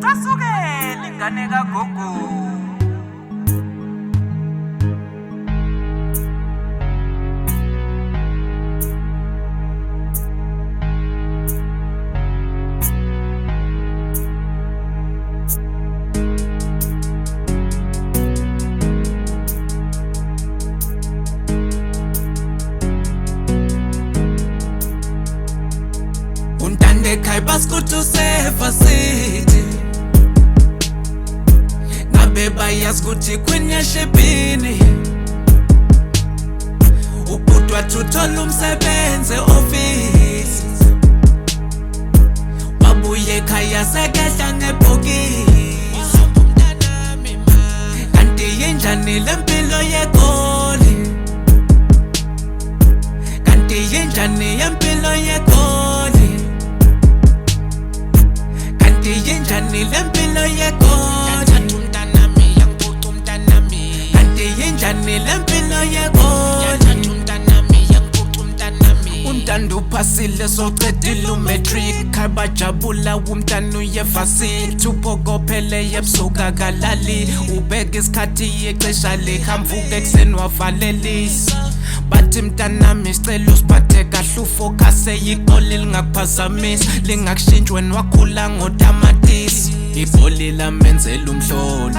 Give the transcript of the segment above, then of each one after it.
Twasuke lingane kagogo. Kai baskutu sefa city Ngabeba yaskuti kwenye shebini Uputwa tutolu msebenze office Wabuye kaya sekehla ngebhokisi Kanti yinjani lempilo yegoli Kanti yinjani yempilo yegoli Yinjani lempilo yegoli umntanami yangiphutha umntanami Kanti yinjani lempilo yegoli umntanami yangiphutha umntanami Untando uphasile socedile umatric Khabajabula umntana uyevasile Uphokophele ebusuku akalali Ubeka isikhathi ixesha likhamvuka ekuseni wavalelisa Bathi mntanami sicela usiphathe kahle ufocuse igoli lingakuphazamisa lingakushintsha wena wakhula ngotamatisi igoli lamenzela umhlolo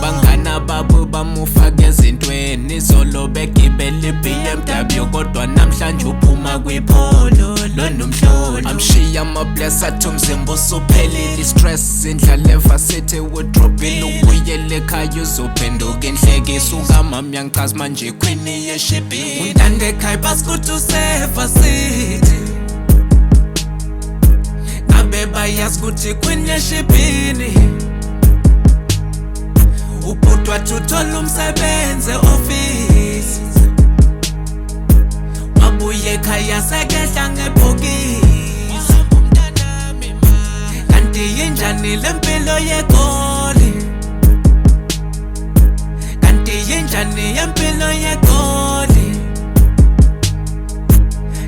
bangana babo bamufaka ezintweni izolo begibela iBMW kodwa namhlanje uphuma kwipholo lonomhlolo amshiya amabless athi umzimba usuphelile stress indlala evasithi withdrawile ubuyele ekhaya uzophenduka inhlekisa ukamama yangichaza manje queen yeshibhini Untande ekhaya baskuthi usefa city Ngabeba yaskuthi queen yeshibhini Uputwa tutolu umsebenze office Wabuye ekhaya sekehla ngebhokisi Kanti yinjani lempilo yegoli Kanti yinjani yempilo yegoli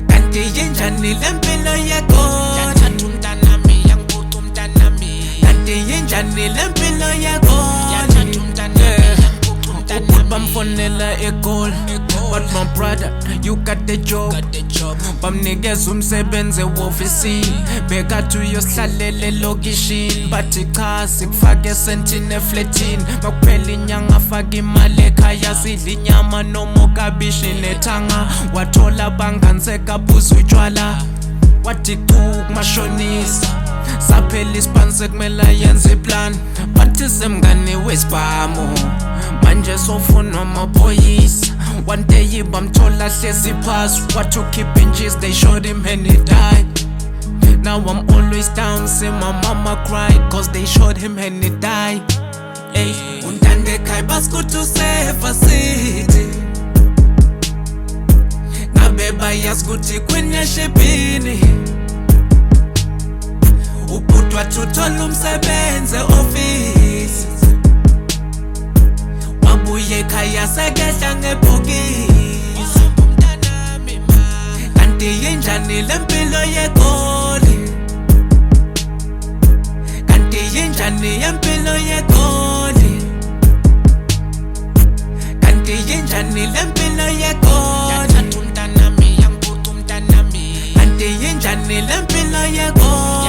Kanti yinjani lempilo yegoli umntanami yangiphutha umntanami Kanti yinjani lempilo yegoli Bamfonela egoli But my brother, you got the job Bamnikeza umsebenze wofisini Bekathi uyosihlalele lokishini Bathi cha sikufake esentini efletini Makuphela inyanga faka imali ekhaya sidla inyama noma ukabishi nethanga Wathola banganseka phuza utshwala Wathi chu kumashonisa Saphela ispanse kumele yenze iplan Bathi semngane wesibhamu Manje sofunwa amaphoyisa One day bamthola hlezi phasi What to keep inches they showed him and he died Now I'm always down see my mama cry Cause they showed him and he died Hey, Untande ekhaya baskuthi usefa city Ngabeba yaskuthi queen yeshibhini Uputwa tutolu umsebenze office Wabuye ekhaya sekehla ngebhokisi Kanti yinjani lempilo yegoli Kanti yinjani yempilo yegoli Kanti yinjani lempilo yegoli umntanami yangiphutha umntanami Kanti yinjani lempilo yegoli